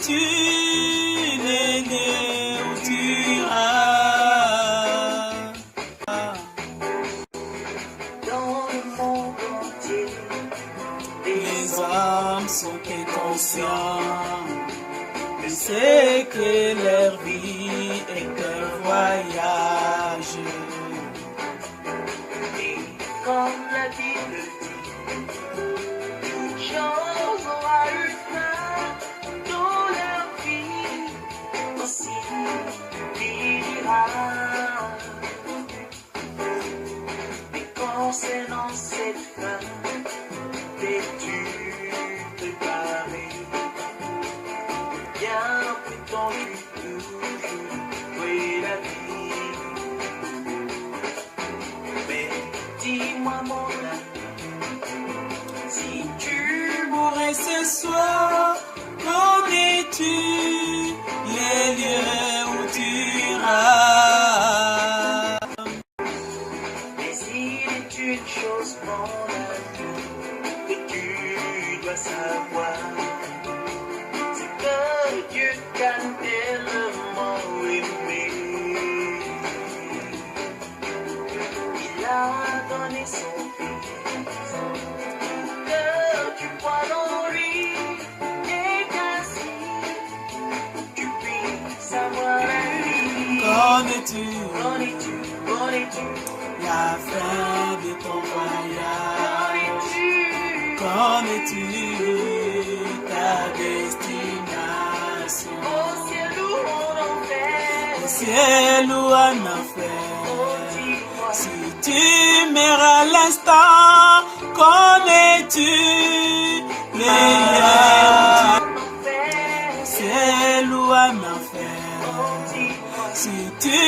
Connais-tu les lieux où tu iras? Dans le monde entier, Les hommes sont inconscients de ce que leur vie est un voyage. et comme la Bible dit, toute chose aura une fin dans leur vie, aussi finira. Mais concernant cette fin, t'es-tu préparé? Bien plus tendu toujours, oui la vie. Mais dis-moi mon ami, si tu Mourrais ce soir, connais-tu les lieux où tu iras? mais il est une chose mon ami que tu dois savoir, c'est que Dieu t'a tellement aimé. Il a donné son fils, que tu crois en lui, et qu'ainsi tu puisses avoir la vie. Connais-tu Connais-tu la fin de ton voyage? Connais-tu ta destination? au ciel ou en enfer, Au ciel ou en enfer? dis-moi Si tu meurs à l'instant, connais-tu les lieux? en enfer, Au ciel ou en enfer? dis-moi Si tu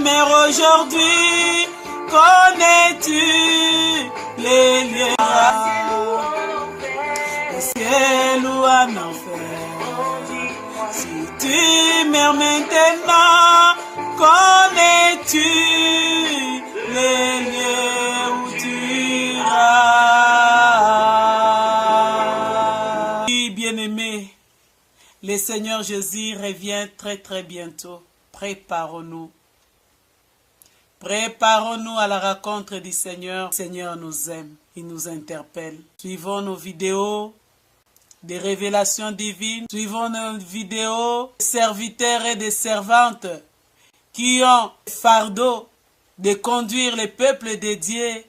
meurs aujourd'hui, connais-tu les lieux? en Au enfer, ciel ou en enfer? dis-moi Si tu meurs maintenant, connais-tu les lieux où tu iras? Oui, bien-aimés, le Seigneur Jésus revient très très bientôt. Préparons-nous. Préparons-nous à la rencontre du Seigneur. Le Seigneur nous aime, il nous interpelle. Suivons nos vidéos des révélations divines. Suivons nos vidéos des serviteurs et des servantes qui ont le fardeau de conduire le peuple de Dieu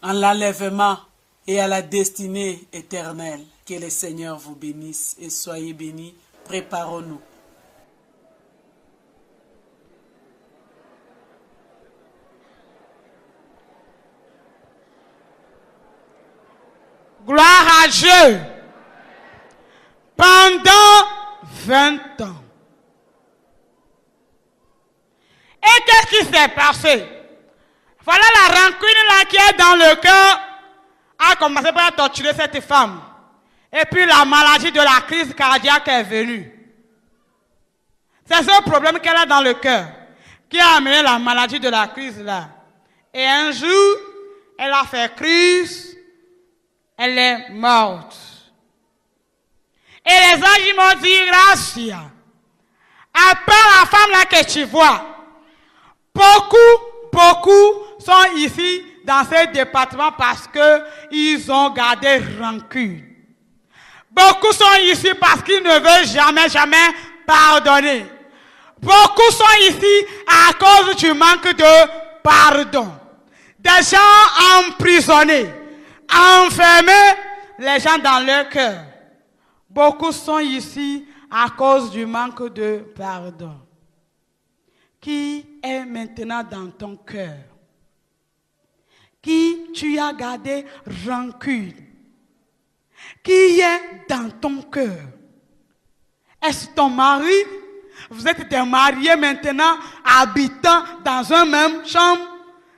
en l'enlèvement et à la destinée éternelle. Que le Seigneur vous bénisse et soyez bénis. Préparons-nous. Gloire à Dieu. Pendant 20 ans. Et qu'est-ce qui s'est passé? Voilà la rancune là qui est dans le cœur a commencé par torturer cette femme. Et puis la maladie de la crise cardiaque est venue. C'est ce problème qu'elle a dans le cœur qui a amené la maladie de la crise là. Et un jour, elle a fait crise, elle est morte. Et les anges m'ont dit, Gracia, appelle la femme là que tu vois. Beaucoup sont ici dans ce département parce qu'ils ont gardé rancune. Beaucoup sont ici parce qu'ils ne veulent jamais pardonner. Beaucoup sont ici à cause du manque de pardon. Des gens emprisonnés, enfermés, les gens dans leur cœur. Beaucoup sont ici à cause du manque de pardon. Qui est maintenant dans ton cœur? Qui tu as gardé rancune? Qui est dans ton cœur? Est-ce ton mari? Vous êtes des mariés maintenant, habitant dans une même chambre,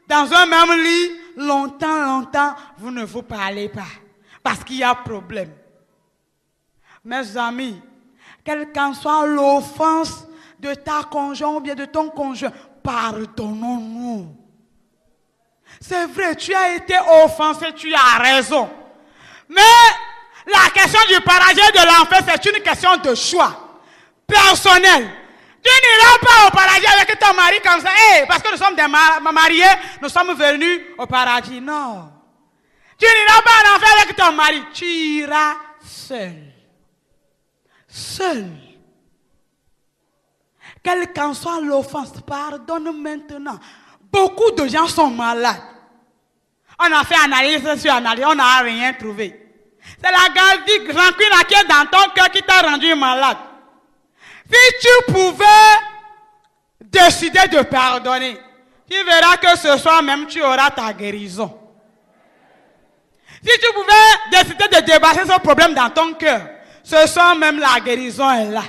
dans un même lit. Longtemps, vous ne vous parlez pas. Parce qu'il y a problème. Mes amis, quelle qu'en soit l'offense de ta conjointe ou bien de ton conjoint, pardonnons-nous. C'est vrai, tu as été offensé, tu as raison. Mais la question du paradis et de l'enfer, c'est une question de choix personnel. Tu n'iras pas au paradis avec ton mari comme ça. Hey, parce que nous sommes des mariés, nous sommes venus au paradis. Non. Tu n'iras pas en enfer avec ton mari. Tu iras seul. Seul. Quelle qu'en soit l'offense, pardonne maintenant. Beaucoup de gens sont malades. On a fait analyse sur analyse, on n'a rien trouvé. C'est la rancune qui est dans ton cœur qui t'a rendu malade. Si tu pouvais décider de pardonner, tu verras que ce soir même tu auras ta guérison. Si tu pouvais décider de débasser ce problème dans ton cœur, ce soir même la guérison est là.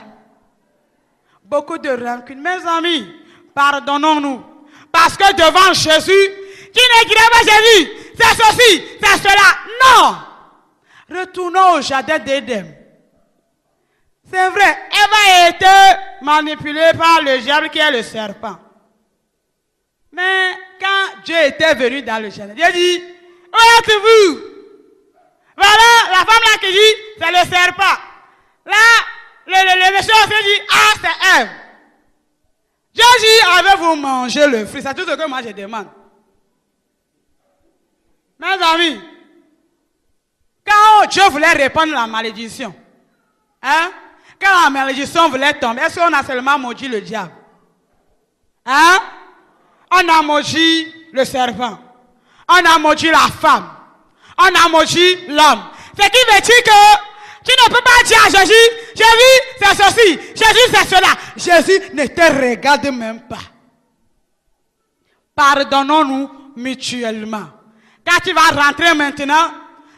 Beaucoup de rancune. Mes amis, pardonnons-nous. Parce que devant Jésus, tu ne dirais pas Jésus, c'est ceci, c'est cela. Non! Retournons au jardin d'Éden. C'est vrai, Ève a été manipulée par le diable qui est le serpent. Mais quand Dieu était venu dans le jardin, Dieu dit, où êtes-vous? Voilà la femme là qui dit, c'est le serpent. Là, le monsieur aussi dit, ah, c'est Ève. Dieu dit, avez-vous mangé le fruit? C'est tout ce que moi je demande. Mes amis, quand Dieu voulait répandre la malédiction, hein? Quand la malédiction voulait tomber, est-ce qu'on a seulement maudit le diable? Hein? On a maudit le serpent. On a maudit la femme. On a maudit l'homme. Ce qui veut dire que tu ne peux pas dire à Jésus, Jésus c'est ceci, Jésus c'est cela. Jésus ne te regarde même pas. Pardonnons-nous mutuellement. Quand tu vas rentrer maintenant,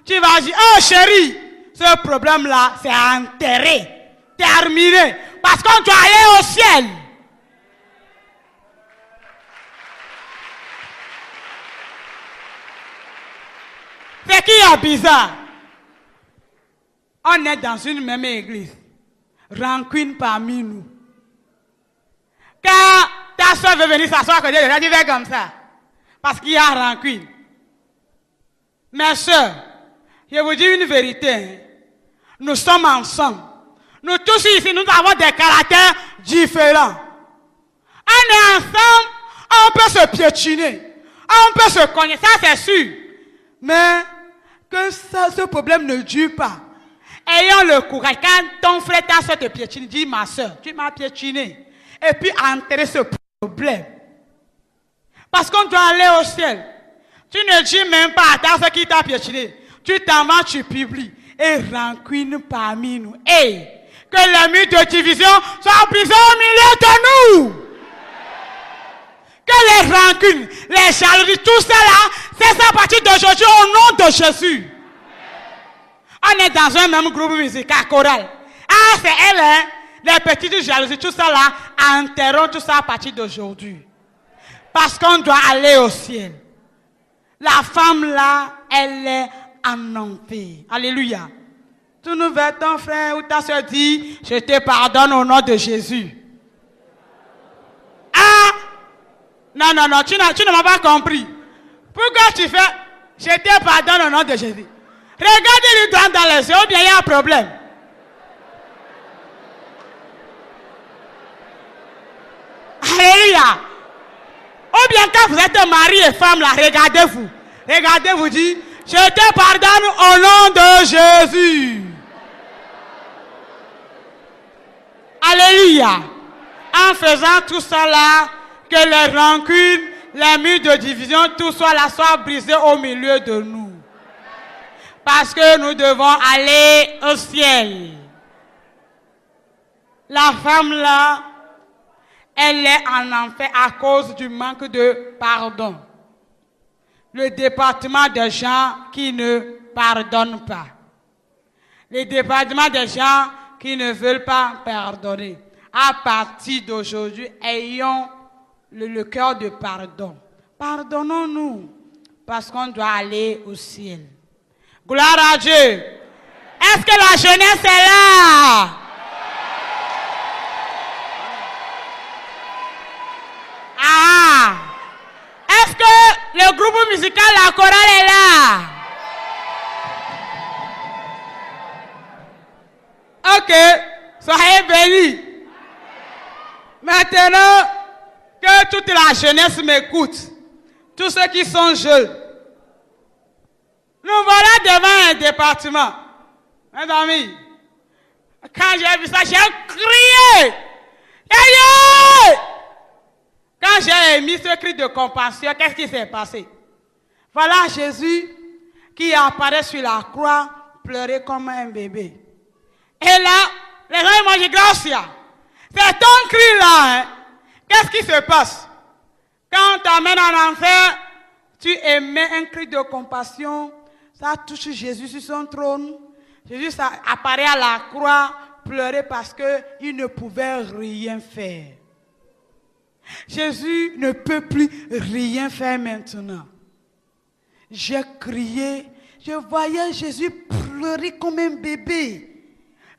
tu vas dire, oh chérie, ce problème-là, c'est enterré, terminé, parce qu'on doit aller au ciel. Ce qui est bizarre, on est dans une même église, rancune parmi nous. Quand ta soeur veut venir s'asseoir, que Dieu déjà dit, fais comme ça, parce qu'il y a rancune. Mes soeurs, je vous dis une vérité, nous sommes ensemble. Nous tous ici, nous avons des caractères différents. On est ensemble, on peut se piétiner, on peut se cogner, ça c'est sûr. Mais que ce problème ne dure pas. Ayons le courage, quand ton frère ta soeur te piétine, dis ma soeur, tu m'as piétiné. Et puis enterrer ce problème. Parce qu'on doit aller au ciel. Tu ne dis même pas à ta soeur qui t'a piétiné. Tu t'en vas, tu publies. Et rancune parmi nous. Et que les murs de division soient brisés au milieu de nous. Que les rancunes, les jalousies, tout ça là, c'est ça à partir d'aujourd'hui au nom de Jésus. On est dans un même groupe musical choral. Ah, c'est elle, hein? Les petites jalousies, tout ça là, enterrons tout ça à partir d'aujourd'hui. Parce qu'on doit aller au ciel. La femme là, elle est en enfer. Alléluia. Tu nous veux ton frère ou ta soeur dit, je te pardonne au nom de Jésus. Ah! Non, non, non, tu ne m'as pas compris. Pourquoi tu fais, je te pardonne au nom de Jésus? Regardez-lui dans les yeux, ou bien il y a un problème. Alléluia. Ou bien quand vous êtes mari et femme là, regardez-vous. Regardez-vous, dit, je te pardonne au nom de Jésus. Alléluia. En faisant tout ça là, que les rancunes, les murs de division, tout ça là soit brisé au milieu de nous. Parce que nous devons aller au ciel. La femme là, elle est en enfer à cause du manque de pardon. Le département des gens qui ne pardonnent pas. Le département des gens qui ne veulent pas pardonner. À partir d'aujourd'hui, ayons le cœur de pardon. Pardonnons-nous parce qu'on doit aller au ciel. Gloire à Dieu. Est-ce que la jeunesse est là? Ah! Est-ce que le groupe musical, la chorale est là? Soyez bénis. Maintenant, que toute la jeunesse m'écoute. Tous ceux qui sont jeunes. Nous voilà devant un département. Mes amis, quand j'ai vu ça, j'ai crié. Quand j'ai émis ce cri de compassion, qu'est-ce qui s'est passé? Voilà Jésus qui apparaît sur la croix, pleurer comme un bébé. Et là, les gens m'ont dit, Gracia, c'est ton cri là. Hein? Qu'est-ce qui se passe? Quand on t'amène en enfer, tu émets un cri de compassion, ça touche Jésus sur son trône. Jésus apparaît à la croix, pleurer parce qu'il ne pouvait rien faire. Jésus ne peut plus rien faire maintenant. J'ai crié, je voyais Jésus pleurer comme un bébé.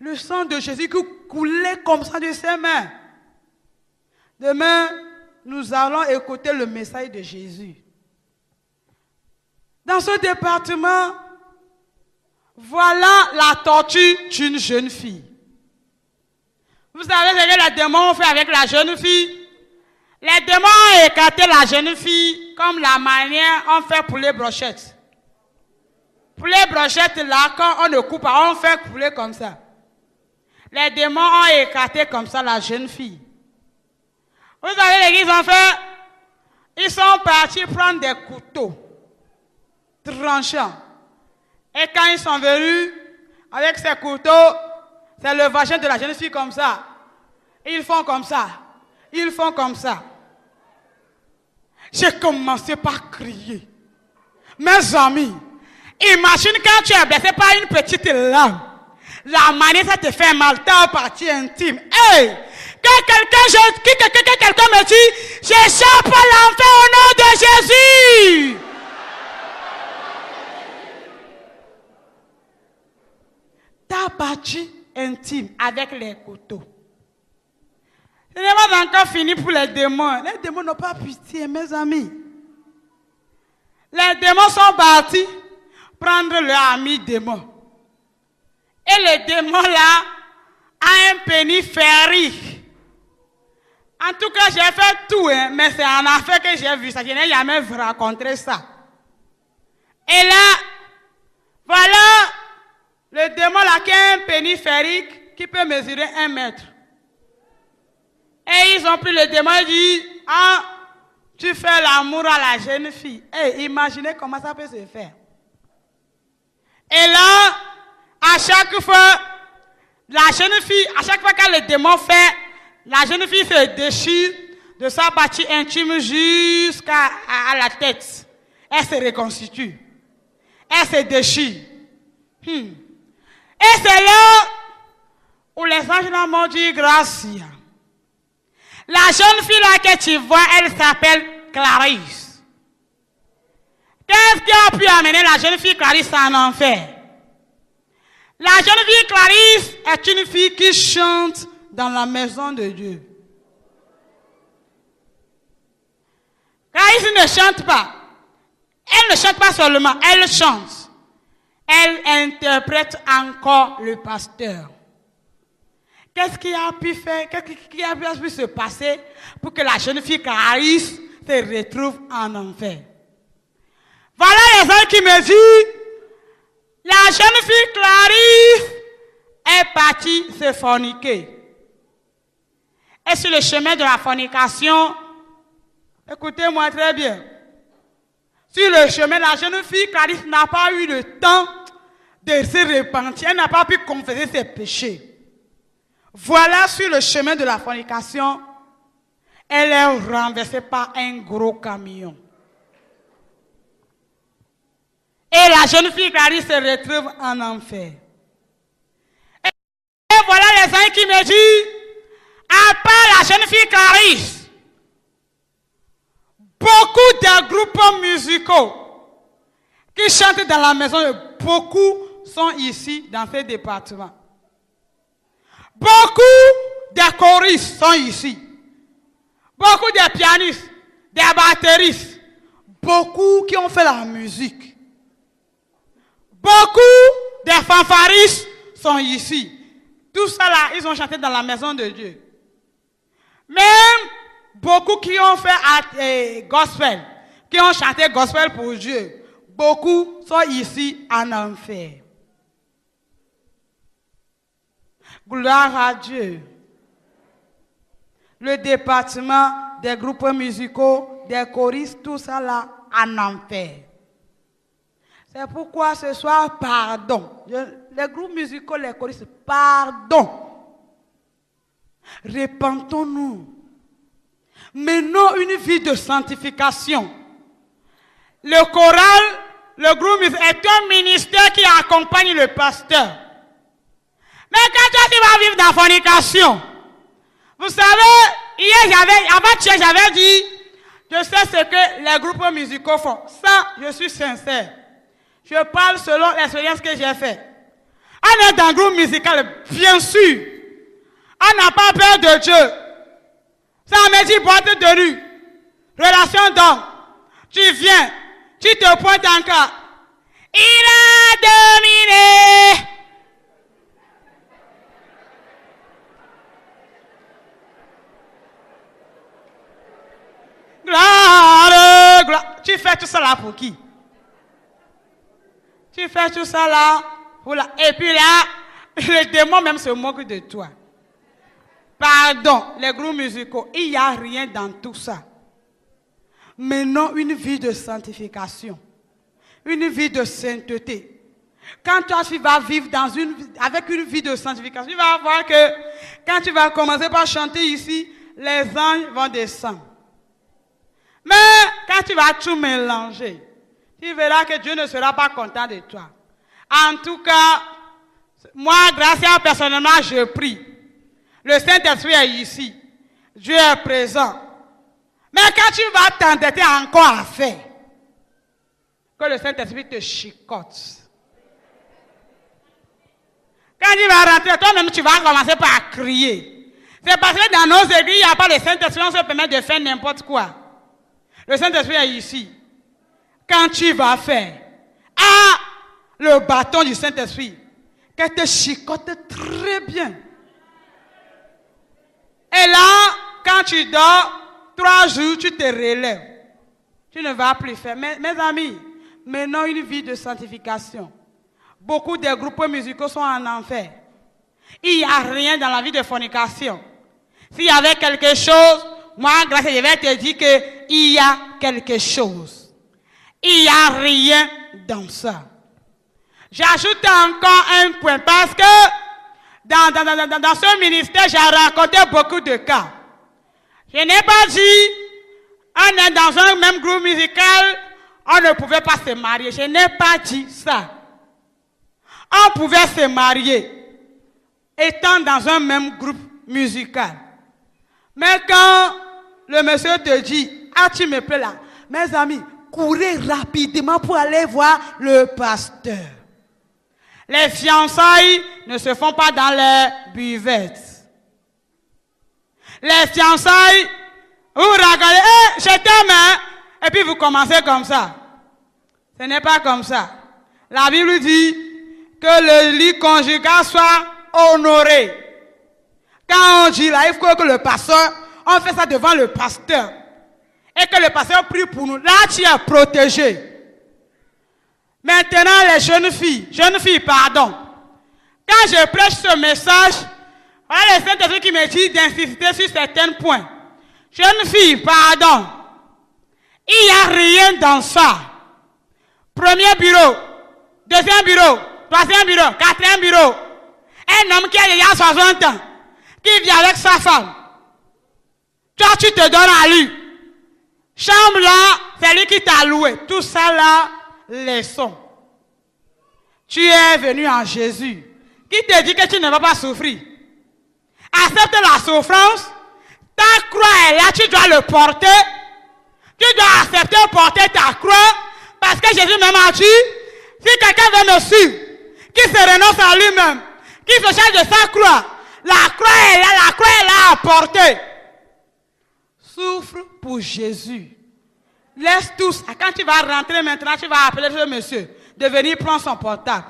Le sang de Jésus qui coulait comme ça de ses mains. Demain, nous allons écouter le message de Jésus. Dans ce département, voilà la torture d'une jeune fille. Vous savez ce que les démons ont fait avec la jeune fille? Les démons ont écarté la jeune fille comme la manière on fait pour les brochettes. Pour les brochettes là, quand on ne coupe pas, on fait couler comme ça. Les démons ont écarté comme ça la jeune fille. Vous savez ce qu'ils ont fait? Ils sont partis prendre des couteaux tranchants. Et quand ils sont venus avec ces couteaux, c'est le vagin de la jeune fille comme ça. Ils font comme ça. Ils font comme ça. J'ai commencé par crier. Mes amis, imagine quand tu es blessé par une petite lame. La manière ça te fait mal, ta partie intime. Hey! Que quelqu'un me dit, j'échappe à l'enfer au nom de Jésus. Ta partie intime avec les couteaux. Ce n'est pas encore fini pour les démons. Les démons n'ont pas pitié, mes amis. Les démons sont partis prendre leur ami démon. Et le démon là a un pénis ferré. En tout cas, j'ai fait tout, hein, mais c'est en Afrique que j'ai vu ça. Je n'ai jamais rencontré ça. Et là, voilà le démon là qui a un pénis ferrique qui peut mesurer 1 mètre. Et ils ont pris le démon et dit, ah, tu fais l'amour à la jeune fille. Hey, imaginez comment ça peut se faire. Et là, à chaque fois, la jeune fille, à chaque fois que le démon fait, la jeune fille se déchire de sa partie intime jusqu'à la tête. Elle se reconstitue. Elle se déchire. Et c'est là où les anges m'ont dit, Gracia. La jeune fille là que tu vois, elle s'appelle Clarisse. Qu'est-ce qui a pu amener la jeune fille Clarisse en enfer? La jeune fille Clarisse est une fille qui chante dans la maison de Dieu. Clarisse ne chante pas. Elle ne chante pas seulement, elle chante. Elle interprète encore le pasteur. Qu'est-ce qui a pu faire, qu'est-ce qui a pu se passer pour que la jeune fille Clarisse se retrouve en enfer? Voilà les gens qui me disent, la jeune fille Clarisse est partie se forniquer. Et sur le chemin de la fornication, écoutez-moi très bien, sur le chemin, la jeune fille Clarisse n'a pas eu le temps de se repentir, elle n'a pas pu confesser ses péchés. Voilà, sur le chemin de la fornication, elle est renversée par un gros camion. Et la jeune fille Clarisse se retrouve en enfer. Et voilà les gens qui me disent, à part la jeune fille Clarisse, beaucoup de groupes musicaux qui chantent dans la maison, beaucoup sont ici dans ce département. Beaucoup de choristes sont ici. Beaucoup de pianistes, des batteristes, beaucoup qui ont fait la musique. Beaucoup de fanfaristes sont ici. Tout ça là, ils ont chanté dans la maison de Dieu. Même beaucoup qui ont fait gospel, qui ont chanté gospel pour Dieu, beaucoup sont ici en enfer. Gloire à Dieu. Le département des groupes musicaux, des choristes, tout ça là, en enfer. C'est pourquoi ce soir, pardon. Les groupes musicaux, les choristes, pardon. Repentons-nous. Menons une vie de sanctification. Le choral, le groupe musical est un ministère qui accompagne le pasteur. Mais quand tu vas vivre dans la fornication, vous savez, avant-hier, j'avais dit, je sais ce que les groupes musicaux font. Ça, je suis sincère. Je parle selon l'expérience que j'ai faite. On est dans un groupe musical, bien sûr. On n'a pas peur de Dieu. Ça me dit boîte de nuit, relation d'homme. Tu viens, tu te pointes encore. Il a dominé. Gloire, gloire. Tu fais tout ça là pour qui? Tu fais tout ça là pour la... Et puis là, le démon même se moque de toi. Pardon, les groupes musicaux, il n'y a rien dans tout ça. Menons une vie de sanctification, une vie de sainteté. Quand toi tu vas vivre avec une vie de sanctification, tu vas voir que quand tu vas commencer par chanter ici, les anges vont descendre. Mais quand tu vas tout mélanger, tu verras que Dieu ne sera pas content de toi. En tout cas, moi, grâce à personnellement, je prie. Le Saint-Esprit est ici. Dieu est présent. Mais quand tu vas t'endetter encore à faire, que le Saint-Esprit te chicote. Quand tu vas rentrer, toi-même, tu vas commencer par crier. C'est parce que dans nos églises, il n'y a pas de Saint-Esprit, on se permet de faire n'importe quoi. Le Saint-Esprit est ici. Quand tu vas faire le bâton du Saint-Esprit, qu'elle te chicote très bien. Et là, quand tu dors, 3 jours, tu te relèves. Tu ne vas plus faire. Mes amis, menons une vie de sanctification. Beaucoup de groupes musicaux sont en enfer. Il n'y a rien dans la vie de fornication. S'il y avait quelque chose, moi, grâce à Dieu, je vais te dire qu'il y a quelque chose. Il n'y a rien dans ça. J'ajoute encore un point parce que dans ce ministère, j'ai raconté beaucoup de cas. Je n'ai pas dit, on est dans un même groupe musical, on ne pouvait pas se marier. Je n'ai pas dit ça. On pouvait se marier, étant dans un même groupe musical. Mais quand le monsieur te dit, tu me plais là, mes amis, courez rapidement pour aller voir le pasteur. Les fiançailles ne se font pas dans les buvettes. Les fiançailles, vous regardez, je t'aime, hein? Et puis vous commencez comme ça. Ce n'est pas comme ça. La Bible dit que le lit conjugal soit honoré. Quand on dit là, il faut que le pasteur, on fait ça devant le pasteur. Et que le pasteur prie pour nous. Là, tu es protégé. Maintenant, les jeunes filles, pardon. Quand je prêche ce message, voilà le Saint-Esprit qui me dit d'insister sur certains points. Jeunes filles, pardon. Il n'y a rien dans ça. Premier bureau, deuxième bureau, troisième bureau, quatrième bureau. Un homme qui a déjà 60 ans, qui vit avec sa femme. Toi, tu te donnes à lui. Chambre là, c'est lui qui t'a loué. Tout ça là, laissons. Tu es venu en Jésus. Qui te dit que tu ne vas pas souffrir? Accepte la souffrance. Ta croix est là, tu dois le porter. Tu dois accepter de porter ta croix. Parce que Jésus même a dit, si quelqu'un veut me suivre, qui se renonce à lui-même, qui se charge de sa croix, la croix est là à porter. Souffre pour Jésus. Laisse tous. Quand tu vas rentrer maintenant, tu vas appeler ce monsieur de venir prendre son portable.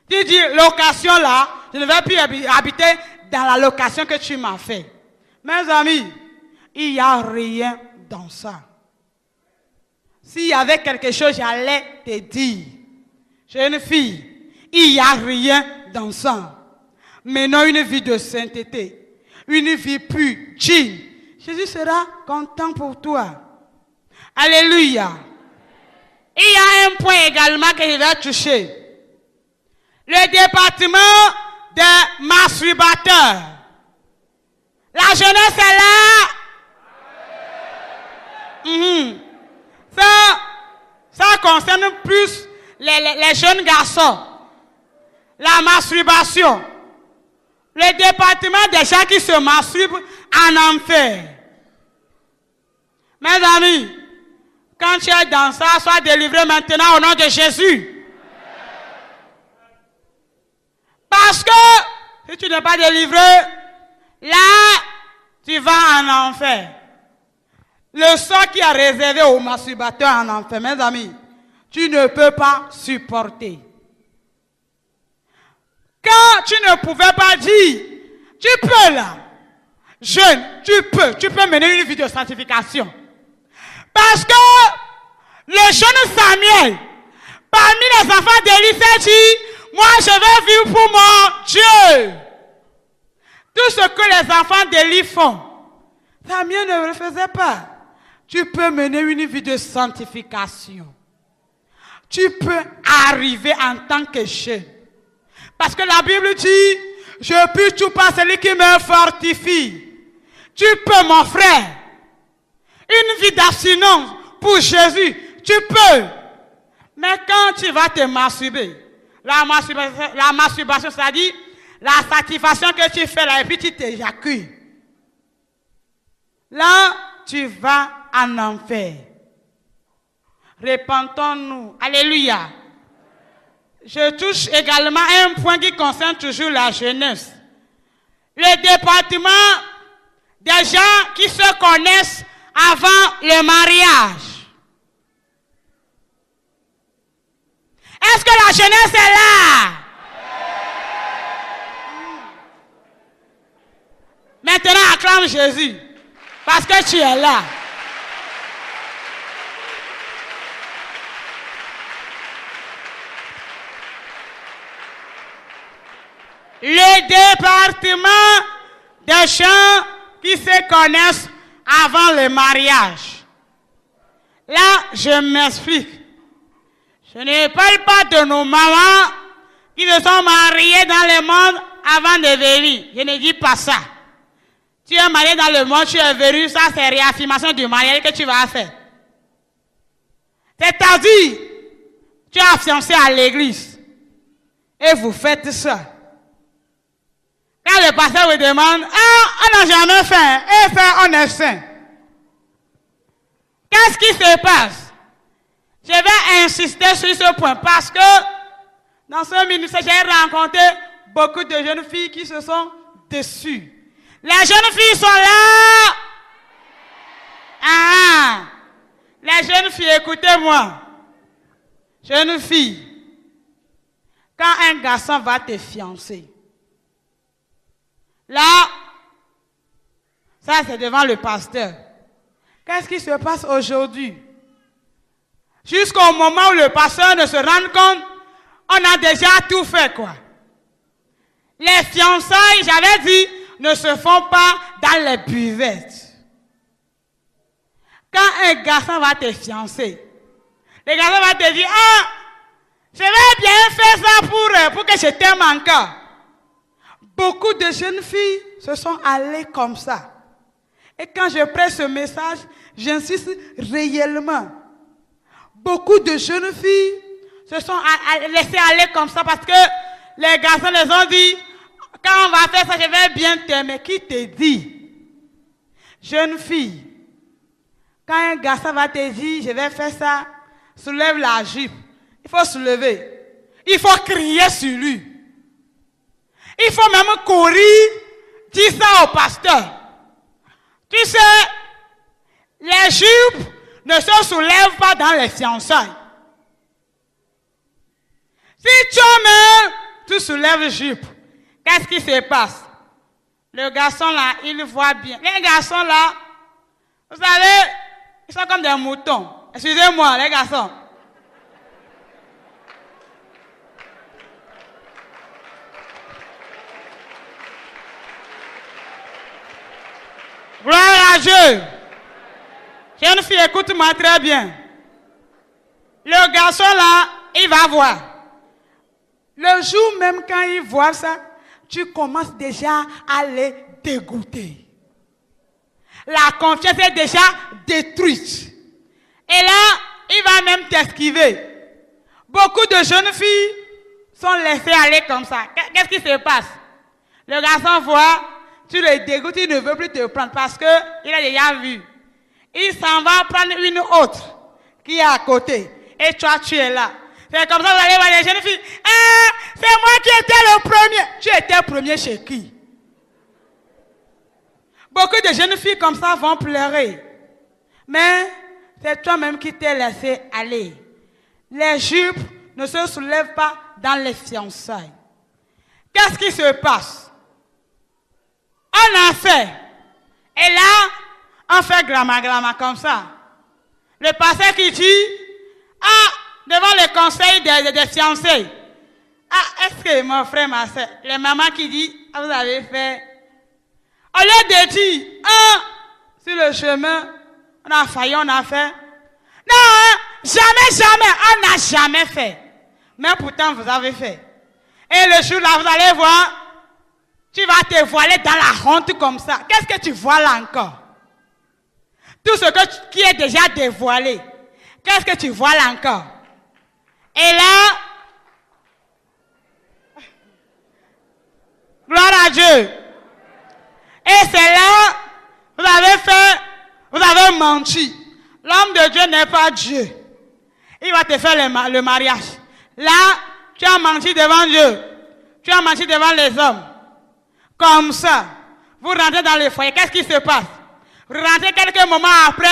Tu dis, location là, je ne vais plus habiter dans la location que tu m'as fait. Mes amis, il n'y a rien dans ça. S'il y avait quelque chose, j'allais te dire. Jeune fille, il n'y a rien dans ça. Menons une vie de sainteté, une vie pure, digne. Jésus sera content pour toi. Alléluia. Il y a un point également que je vais toucher. Le département des masturbateurs. La jeunesse est là. Ça concerne plus les jeunes garçons. La masturbation. Le département des gens qui se masturbent en enfer. Mes amis, quand tu es dans ça, sois délivré maintenant au nom de Jésus. Parce que si tu n'es pas délivré, là, tu vas en enfer. Le sort qui est réservé aux masturbateurs en enfer, mes amis, tu ne peux pas supporter. Quand tu ne pouvais pas dire, tu peux là, jeune, tu peux mener une vie de sanctification. Parce que le jeune Samuel, parmi les enfants d'Élie, s'est dit, moi je vais vivre pour mon Dieu. Tout ce que les enfants d'Élie font, Samuel ne le faisait pas. Tu peux mener une vie de sanctification. Tu peux arriver en tant que jeune. Parce que la Bible dit, je puis tout par celui qui me fortifie. Tu peux, mon frère, une vie d'abstinence pour Jésus, tu peux. Mais quand tu vas te masturber, la masturbation, c'est-à-dire la satisfaction que tu fais là et puis tu t'éjacules. Là, tu vas en enfer. Repentons-nous. Alléluia. Je touche également un point qui concerne toujours la jeunesse. Le département des gens qui se connaissent avant le mariage. Est-ce que la jeunesse est là? Maintenant, acclame Jésus. Parce que tu es là. Le département des gens qui se connaissent avant le mariage. Là, je m'explique. Je ne parle pas de nos mamans qui se sont mariées dans le monde avant de venir. Je ne dis pas ça. Tu es marié dans le monde, tu es venu, ça c'est réaffirmation du mariage que tu vas faire. C'est-à-dire, tu es fiancé à l'église et vous faites ça. Quand le pasteur vous demande, on n'a jamais fait, et ça on est saint. Qu'est-ce qui se passe? Je vais insister sur ce point parce que dans ce ministère, j'ai rencontré beaucoup de jeunes filles qui se sont déçues. Les jeunes filles sont là. Les jeunes filles, écoutez-moi. Jeunes filles, quand un garçon va te fiancer, là, ça c'est devant le pasteur. Qu'est-ce qui se passe aujourd'hui? Jusqu'au moment où le pasteur ne se rende compte, on a déjà tout fait, quoi. Les fiançailles, j'avais dit, ne se font pas dans les buvettes. Quand un garçon va te fiancer, le garçon va te dire, je vais bien faire ça pour que je t'aime encore. Beaucoup de jeunes filles se sont allées comme ça. Et quand je prête ce message, j'insiste réellement. Beaucoup de jeunes filles se sont laissées aller comme ça parce que les garçons les ont dit, quand on va faire ça, je vais bien t'aimer. Qui te dit? Jeune fille, quand un garçon va te dire, je vais faire ça, soulève la jupe. Il faut soulever. Il faut crier sur lui. Il faut même courir, dire ça au pasteur. Tu sais, les jupes ne se soulèvent pas dans les fiançailles. Si toi-même, tu soulèves jupe, Qu'est-ce qui se passe? Le garçon là, il voit bien. Les garçons là, vous savez, ils sont comme des moutons. Excusez-moi, les garçons. Gloire à Dieu. Jeune fille, écoute-moi très bien. Le garçon là, il va voir. Le jour même quand il voit ça, tu commences déjà à les dégoûter. La confiance est déjà détruite. Et là, il va même t'esquiver. Beaucoup de jeunes filles sont laissées aller comme ça. Qu'est-ce qui se passe? Le garçon voit, tu le dégoûtes, il ne veut plus te prendre parce qu'il a déjà vu. Il s'en va prendre une autre qui est à côté. Et toi, tu es là. C'est comme ça que vous allez voir les jeunes filles. Ah, c'est moi qui étais le premier. Tu étais premier chez qui? Beaucoup de jeunes filles comme ça vont pleurer. Mais c'est toi-même qui t'es laissé aller. Les jupes ne se soulèvent pas dans les fiançailles. Qu'est-ce qui se passe? On a fait. Et là, on fait glama comme ça. Le pasteur qui dit, ah, devant le conseil des fiancés. Ah, est-ce que mon frère, ma soeur, les mamans qui disent, ah, vous avez fait. Au lieu de dire, ah, sur le chemin, on a failli, on a fait. Non, hein, jamais, on n'a jamais fait. Mais pourtant, vous avez fait. Et le jour là, vous allez voir, tu vas te voiler dans la honte comme ça. Qu'est-ce que tu vois là encore? Tout ce qui est déjà dévoilé. Qu'est-ce que tu vois là encore? Et là, gloire à Dieu. Et c'est là, vous avez menti. L'homme de Dieu n'est pas Dieu. Il va te faire le mariage. Là, tu as menti devant Dieu. Tu as menti devant les hommes. Comme ça, vous rentrez dans le foyer. Qu'est-ce qui se passe? Vous rentrez quelques moments après.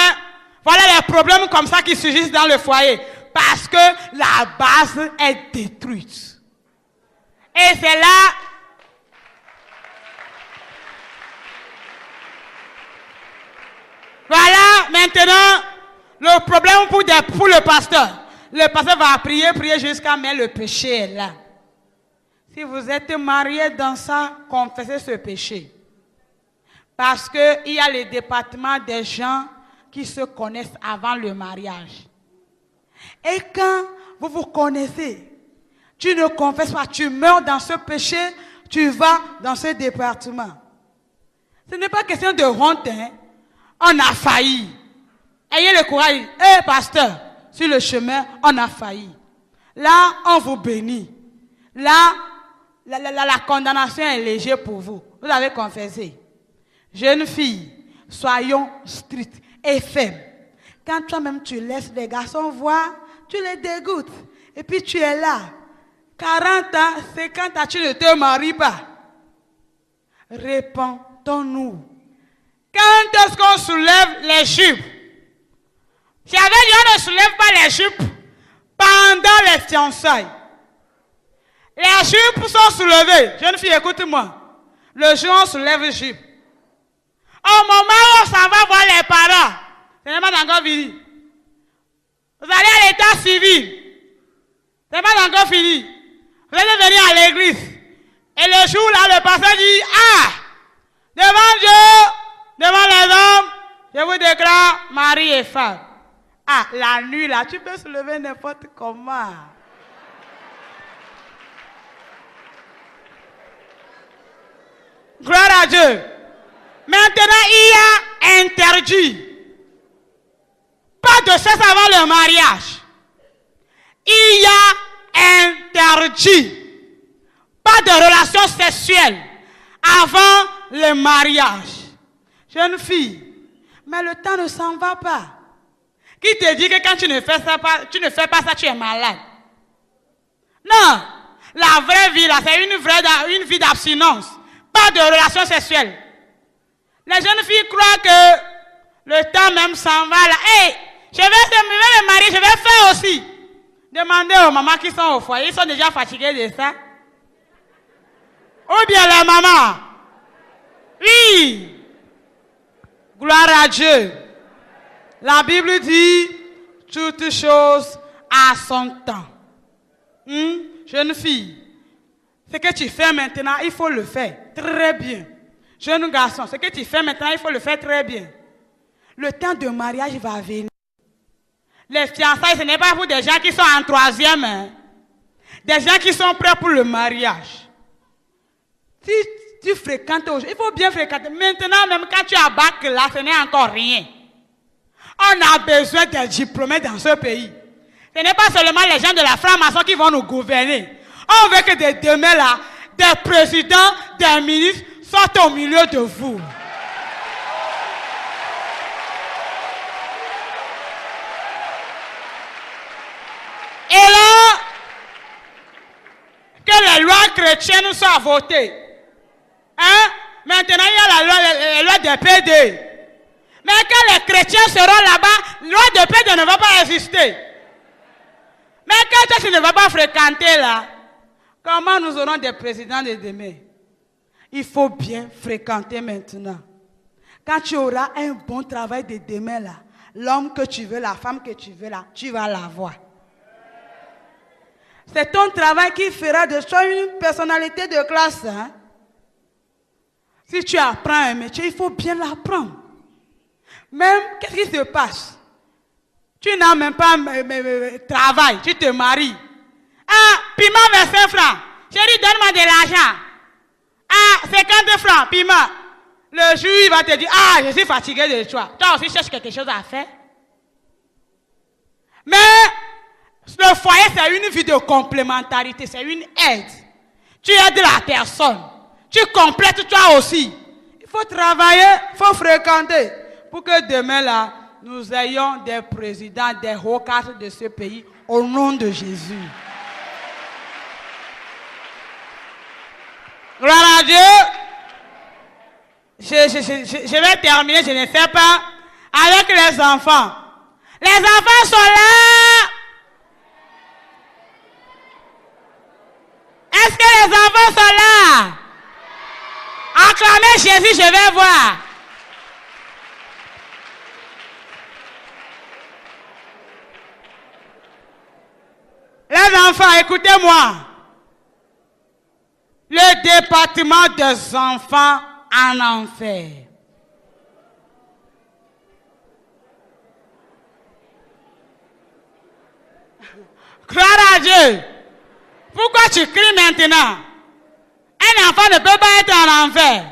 Voilà les problèmes comme ça qui surgissent dans le foyer. Parce que la base est détruite. Et c'est là. Voilà, maintenant, le problème pour le pasteur. Le pasteur va prier jusqu'à mais le péché est là. Si vous êtes marié dans ça, confessez ce péché. Parce qu'il y a le département des gens qui se connaissent avant le mariage. Et quand vous vous connaissez, tu ne confesses pas, tu meurs dans ce péché, tu vas dans ce département. Ce n'est pas question de honte, hein. On a failli. Ayez le courage. Hé, pasteur, sur le chemin, on a failli. Là, on vous bénit. Là, la condamnation est légère pour vous. Vous avez confessé. Jeunes filles, soyons strictes et fermes. Quand toi-même tu laisses les garçons voir, tu les dégoûtes. Et puis tu es là. 40 ans, 50 ans, tu ne te maries pas. Répentons-nous. Quand est-ce qu'on soulève les jupes? J'avais dit on ne soulève pas les jupes pendant les fiançailles. Les jupes sont soulevées. Jeune fille, écoute-moi. Le jour on soulève les jupes. Au moment où on s'en va voir les parents, ce n'est pas encore fini. Vous allez à l'état civil. Ce n'est pas encore fini. Vous allez venir à l'église. Et le jour là, le pasteur dit, ah, devant Dieu, devant les hommes, je vous déclare mari et femme. Ah, la nuit là, tu peux se lever n'importe comment. Gloire à Dieu. Maintenant, il y a interdit. Pas de sexe avant le mariage. Il y a interdit. Pas de relation sexuelle avant le mariage. Jeune fille, mais le temps ne s'en va pas. Qui te dit que quand tu ne fais pas ça, tu es malade? Non. La vraie vie, là, c'est une vie d'abstinence. Pas de relation sexuelle. Les jeunes filles croient que le temps même s'en va là. Hey, je vais me marier, je vais faire aussi. Demandez aux mamans qui sont au foyer, ils sont déjà fatigués de ça. Ou bien les mamans? Oui. Gloire à Dieu. La Bible dit toutes choses à son temps. Jeune fille, ce que tu fais maintenant, il faut le faire très bien. Jeune garçon, ce que tu fais maintenant, il faut le faire très bien. Le temps de mariage va venir. Les fiançailles, ce n'est pas pour des gens qui sont en troisième. Hein. Des gens qui sont prêts pour le mariage. Si tu fréquentes, il faut bien fréquenter. Maintenant, même quand tu as bac là, ce n'est encore rien. On a besoin des diplômés dans ce pays. Ce n'est pas seulement les gens de la franc-maçon qui vont nous gouverner. On veut que demain là, des présidents, des ministres sortent au milieu de vous. Et là, que les lois chrétiennes soient votées. Hein? Maintenant, il y a la loi des PD. Mais quand les chrétiens seront là-bas, la loi de PD ne va pas exister. Mais quand tu ne vas pas fréquenter là, comment nous aurons des présidents de demain? Il faut bien fréquenter maintenant. Quand tu auras un bon travail de demain là, l'homme que tu veux, la femme que tu veux là, tu vas l'avoir. C'est ton travail qui fera de toi une personnalité de classe. Hein? Si tu apprends un métier, il faut bien l'apprendre. Même, qu'est-ce qui se passe? Tu n'as même pas travail, tu te maries. Ah, piment 25 francs. Chérie, donne-moi de l'argent. Ah, 50 francs, piment. Le jour, il va te dire, ah, je suis fatigué de toi. Toi aussi, cherche quelque chose à faire. Mais, le foyer, c'est une vie de complémentarité, c'est une aide. Tu aides la personne. Tu complètes toi aussi. Il faut travailler, il faut fréquenter. Pour que demain, là, nous ayons des présidents, des hauts cadres de ce pays, au nom de Jésus. Gloire à Dieu. Je vais terminer, je ne sais pas, avec les enfants. Les enfants sont là. Est-ce que les enfants sont là? Acclamez Jésus, je vais voir. Les enfants, écoutez-moi. Le département des enfants en enfer. Gloire à Dieu. Pourquoi tu cries maintenant? Un enfant ne peut pas être en enfer.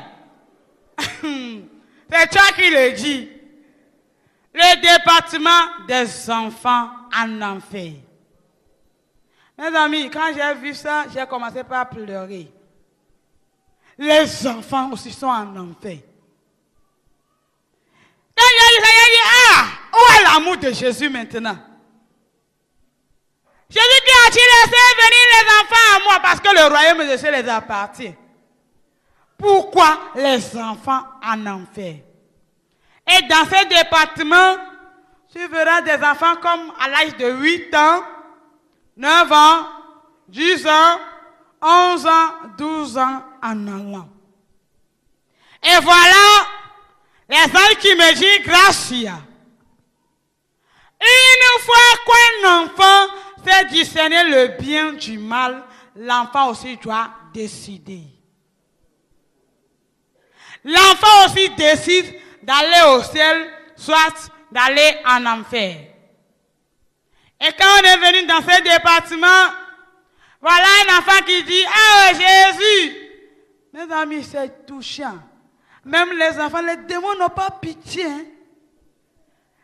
C'est toi qui le dis. Le département des enfants en enfer. Mes amis, quand j'ai vu ça, j'ai commencé par pleurer. Les enfants aussi sont en enfer. Quand j'ai dit, ah, où est l'amour de Jésus maintenant? Jésus qui a-t-il laissé venir les enfants à moi parce que le royaume de Dieu les appartient. Pourquoi les enfants en enfer? Et dans ce département, tu verras des enfants comme à l'âge de 8 ans, 9 ans, 10 ans, 11 ans, 12 ans en allant. Et voilà les anges qui me disent Gracia. Une fois qu'un enfant sait discerner le bien du mal, l'enfant aussi doit décider. L'enfant aussi décide d'aller au ciel, soit d'aller en enfer. Et quand on est venu dans ce département, voilà un enfant qui dit, ah Jésus. Mes amis, c'est touchant. Même les enfants, les démons n'ont pas pitié. Hein?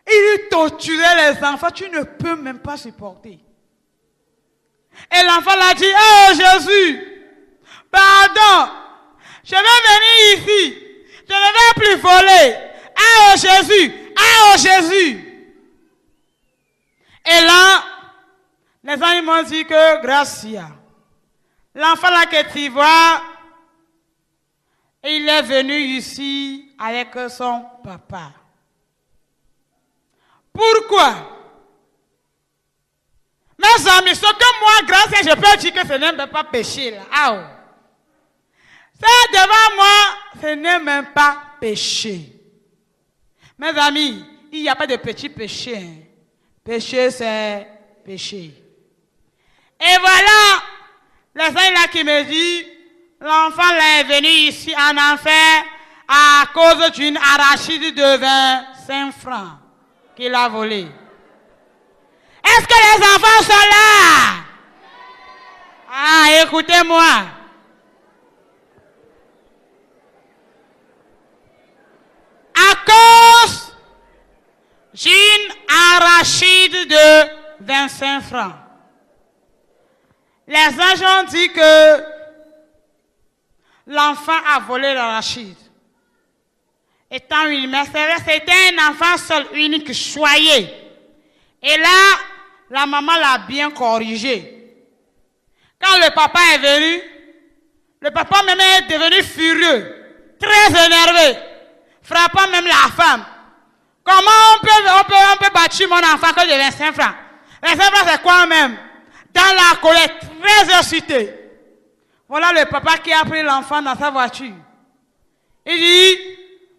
Ils torturaient les enfants, tu ne peux même pas supporter. Et l'enfant l'a dit, oh Jésus, pardon, je vais venir ici, je ne vais plus voler. Ah oh Jésus, ah oh Jésus. Et là, les gens m'ont dit que Gracia, l'enfant là que tu vois, il est venu ici avec son papa. Pourquoi? Mes amis, ce que moi, Gracia, je peux dire que ce n'est même pas péché là. Ah, oh. Ça devant moi, ce n'est même pas péché. Mes amis, il n'y a pas de petit péché. Hein. Péché, c'est péché. Et voilà, les gens là qui me disent, l'enfant là est venu ici en enfer à cause d'une arachide de 25 francs qu'il a volé. Est-ce que les enfants sont là? Ah, écoutez-moi. À cause d'une arachide de 25 francs. Les anges ont dit que l'enfant a volé l'arachide. Étant une mère, c'était un enfant seul, unique, choyé. Et là, la maman l'a bien corrigé. Quand le papa est venu, le papa même est devenu furieux, très énervé, frappant même la femme. Comment on peut battre mon enfant que de 25 francs? 25 francs, c'est quoi même? Dans la colère, très excité. Voilà le papa qui a pris l'enfant dans sa voiture. Il dit,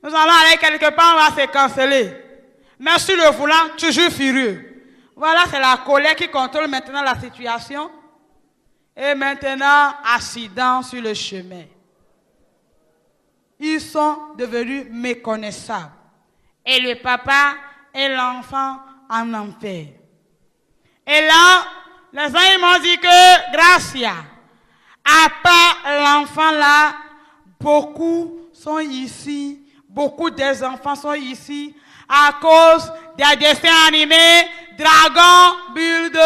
nous allons aller quelque part, on va se canceller. Mais sur le volant, toujours furieux. Voilà, c'est la colère qui contrôle maintenant la situation. Et maintenant, accident sur le chemin. Ils sont devenus méconnaissables. Et le papa et l'enfant en enfer. Et là, les gens m'ont dit que, Gracia, à part l'enfant là, beaucoup sont ici, beaucoup des enfants sont ici à cause des dessins animés, Dragon, Bulle 2.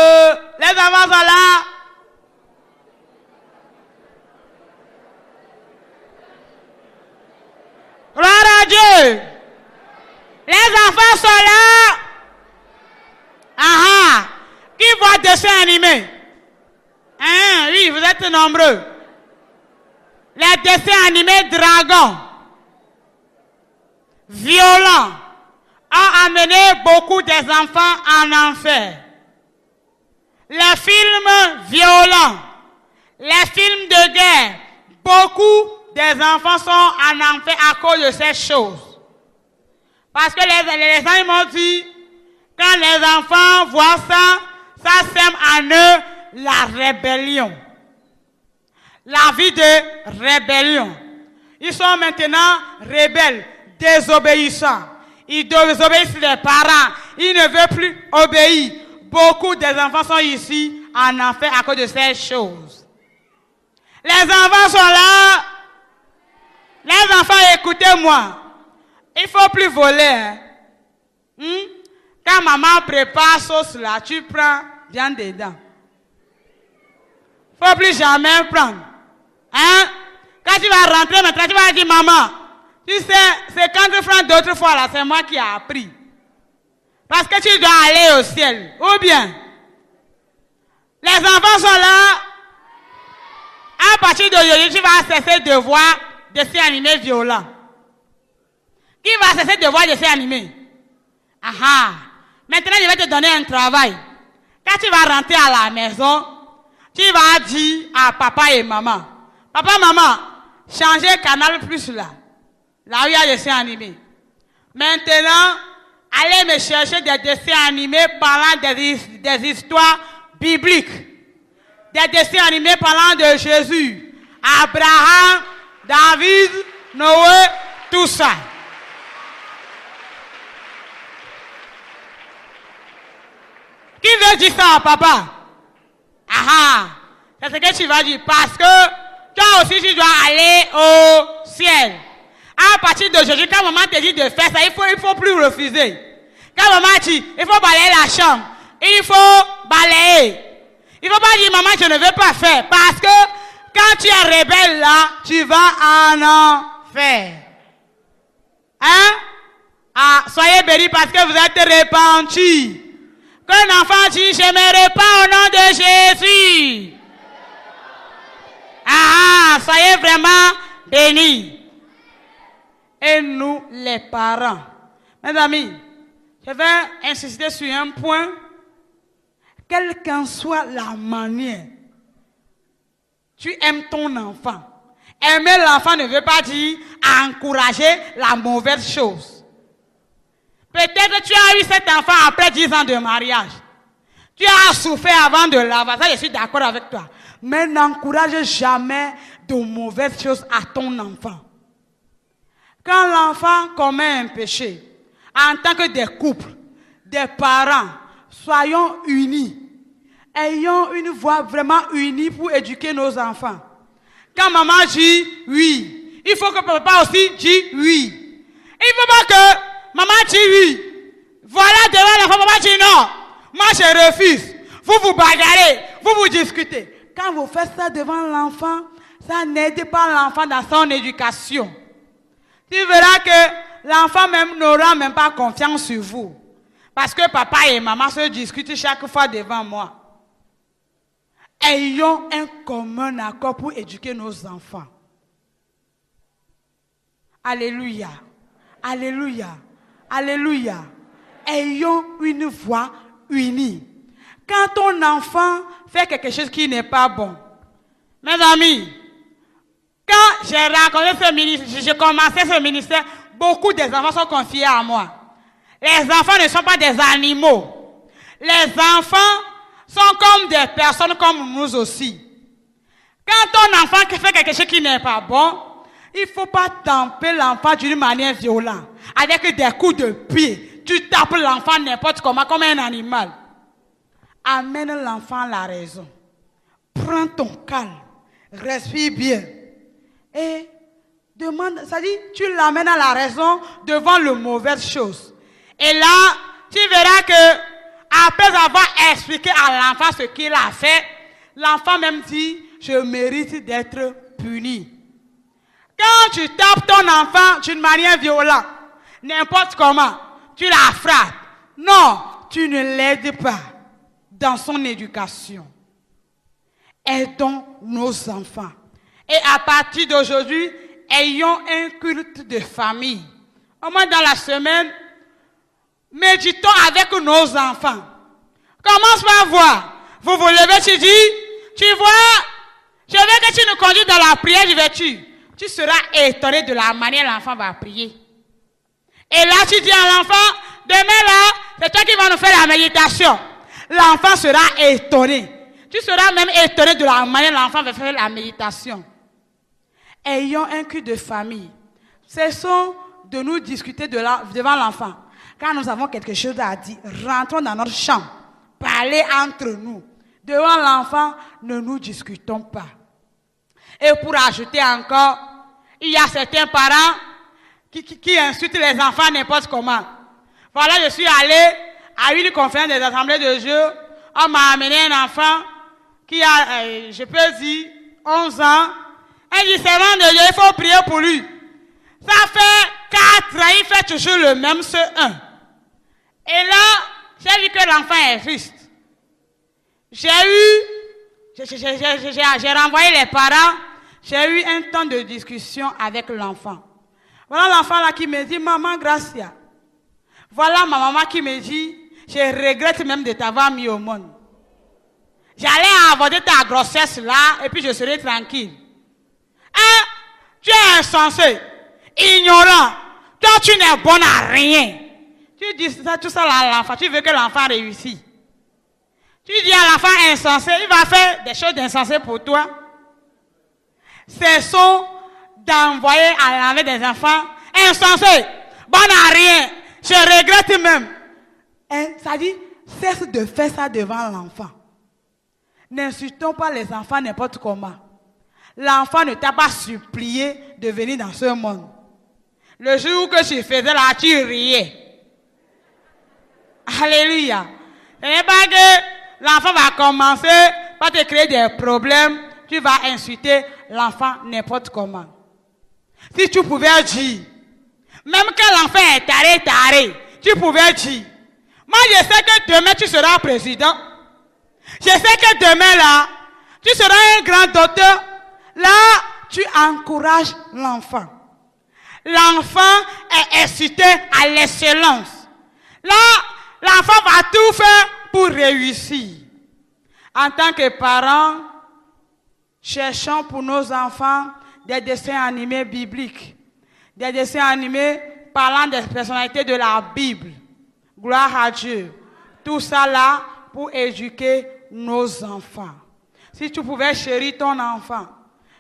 Les enfants sont là. Gloire à Dieu. Les enfants sont là. Ah, qui voit dessins animés? Hein, oui, vous êtes nombreux. Les dessins animés Dragon, violents, ont amené beaucoup des enfants en enfer. Les films violents, les films de guerre, beaucoup des enfants sont en enfer à cause de ces choses. Parce que les gens m'ont dit, quand les enfants voient ça, ça sème en eux la rébellion. La vie de rébellion. Ils sont maintenant rebelles, désobéissants. Ils désobéissent les parents. Ils ne veulent plus obéir. Beaucoup des enfants sont ici en enfer à cause de ces choses. Les enfants sont là. Les enfants, écoutez-moi. Il ne faut plus voler. Hein? Quand maman prépare sauce là, tu prends viande dedans. Il ne faut plus jamais prendre. Hein? Quand tu vas rentrer maintenant, tu vas dire, maman, tu sais, c'est 40 francs d'autres fois là, c'est moi qui ai appris. Parce que tu dois aller au ciel. Ou bien, les enfants sont là. À partir d'aujourd'hui, tu vas cesser de voir des dessins animés violents. Qui va cesser de voir des dessins animés? Aha. Maintenant, je vais te donner un travail. Quand tu vas rentrer à la maison, tu vas dire à papa et maman, papa, maman, changez Canal Plus là. Là où il y a des dessins animés. Maintenant, allez me chercher des dessins animés parlant des histoires bibliques. Des dessins animés parlant de Jésus, Abraham, David, Noé, tout ça. Qui veut dire ça, papa? Ah, c'est ce que tu vas dire. Parce que toi aussi, tu dois aller au ciel. À partir d'aujourd'hui, quand maman te dit de faire ça, il faut plus refuser. Quand maman dit, il faut balayer la chambre, il faut balayer. Il ne faut pas dire, maman, je ne veux pas faire. Parce que quand tu es rebelle là, tu vas en enfer. Hein? Ah, soyez bénis parce que vous êtes repentis. Qu'un enfant dit, je me répands au nom de Jésus. Ah, soyez vraiment bénis. Et nous, les parents. Mes amis, je vais insister sur un point. Quelle qu'en soit la manière, tu aimes ton enfant. Aimer l'enfant ne veut pas dire encourager la mauvaise chose. Peut-être tu as eu cet enfant après 10 ans de mariage. Tu as souffert avant de l'avoir. Ça, je suis d'accord avec toi. Mais n'encourage jamais de mauvaises choses à ton enfant. Quand l'enfant commet un péché, en tant que des couples, des parents, soyons unis. Ayons une voix vraiment unie pour éduquer nos enfants. Quand maman dit oui, il faut que papa aussi dise oui. Il ne faut pas que maman dise oui. Voilà devant l'enfant, papa dit non. Moi je refuse. Vous vous bagarrez, vous vous discutez. Quand vous faites ça devant l'enfant, ça n'aide pas l'enfant dans son éducation. Tu verras que l'enfant même n'aura même pas confiance sur vous. Parce que papa et maman se discutent chaque fois devant moi. Ayons un commun accord pour éduquer nos enfants. Alléluia. Alléluia. Alléluia. Ayons une voix unie. Quand ton enfant fait quelque chose qui n'est pas bon, mes amis, quand j'ai rencontré ce ministère, j'ai commencé ce ministère, beaucoup des enfants sont confiés à moi. Les enfants ne sont pas des animaux. Les enfants sont comme des personnes comme nous aussi. Quand ton enfant fait quelque chose qui n'est pas bon, il ne faut pas tamper l'enfant d'une manière violente. Avec des coups de pied, tu tapes l'enfant n'importe comment, comme un animal. Amène l'enfant à la raison. Prends ton calme. Respire bien. Et demande, ça dit, tu l'amènes à la raison devant les mauvaises choses. Et là, tu verras que après avoir expliqué à l'enfant ce qu'il a fait, l'enfant même dit, je mérite d'être puni. Quand tu tapes ton enfant d'une manière violente, n'importe comment, tu la frappes. Non, tu ne l'aides pas dans son éducation. Aidons nos enfants. Et à partir d'aujourd'hui, ayons un culte de famille. Au moins dans la semaine, méditons avec nos enfants. Commence par voir. Vous vous levez, tu dis, tu vois, je veux que tu nous conduis dans la prière, je vais tu seras étonné de la manière dont l'enfant va prier. Et là, tu dis à l'enfant, demain là, c'est toi qui vas nous faire la méditation. L'enfant sera étonné. Tu seras même étonné de la manière dont l'enfant va faire la méditation. Ayons un culte de famille. Cessons de nous discuter devant l'enfant. Quand nous avons quelque chose à dire, rentrons dans notre chambre. Parlez entre nous. Devant l'enfant, ne nous discutons pas. Et pour ajouter encore, il y a certains parents qui insultent les enfants n'importe comment. Voilà, je suis allé à une conférence des assemblées de Dieu. On m'a amené un enfant qui a, je peux dire, 11 ans. Un discernement de Dieu, il faut prier pour lui. Ça fait 4 ans, il fait toujours le même ce 1. Et là, j'ai vu que l'enfant est triste. J'ai renvoyé les parents, j'ai eu un temps de discussion avec l'enfant. Voilà l'enfant là qui me dit, maman, Gracia. Voilà ma maman qui me dit, je regrette même de t'avoir mis au monde. J'allais aborder ta grossesse là, et puis je serai tranquille. Hein? Tu es insensé, ignorant. Toi, tu n'es bon à rien. Tu dis ça, tout ça à l'enfant, tu veux que l'enfant réussisse. Tu dis à l'enfant insensé, il va faire des choses insensées pour toi. Cessons d'envoyer à l'envers des enfants insensés, bon à rien, je regrette même. Ça dit, cesse de faire ça devant l'enfant. N'insultons pas les enfants n'importe comment. L'enfant ne t'a pas supplié de venir dans ce monde. Le jour que tu faisais là, tu riais. Alléluia. Ce n'est pas que l'enfant va commencer par te créer des problèmes. Tu vas insulter l'enfant n'importe comment. Si tu pouvais dire, même quand l'enfant est taré, tu pouvais dire, moi je sais que demain tu seras président. Je sais que demain là, tu seras un grand docteur. Là, tu encourages l'enfant. L'enfant est incité à l'excellence. Là, l'enfant va tout faire pour réussir. En tant que parents, cherchons pour nos enfants des dessins animés bibliques, des dessins animés parlant des personnalités de la Bible. Gloire à Dieu. Tout ça là pour éduquer nos enfants. Si tu pouvais chérir ton enfant,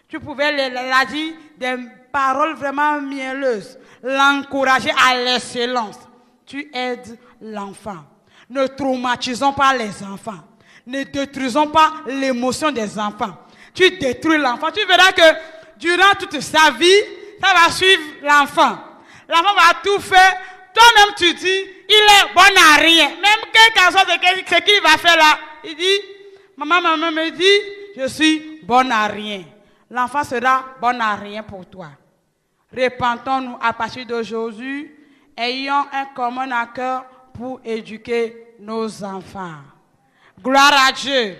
tu pouvais leur dire des paroles vraiment mielleuses, l'encourager à l'excellence. Tu aides l'enfant. Ne traumatisons pas les enfants. Ne détruisons pas l'émotion des enfants. Tu détruis l'enfant. Tu verras que durant toute sa vie, ça va suivre l'enfant. L'enfant va tout faire. Toi-même, tu dis, il est bon à rien. Même quelque chose de ce qu'il va faire là, il dit, maman me dit, je suis bon à rien. L'enfant sera bon à rien pour toi. Repentons-nous à partir d'aujourd'hui. Ayons un commun accord pour éduquer nos enfants. Gloire à Dieu.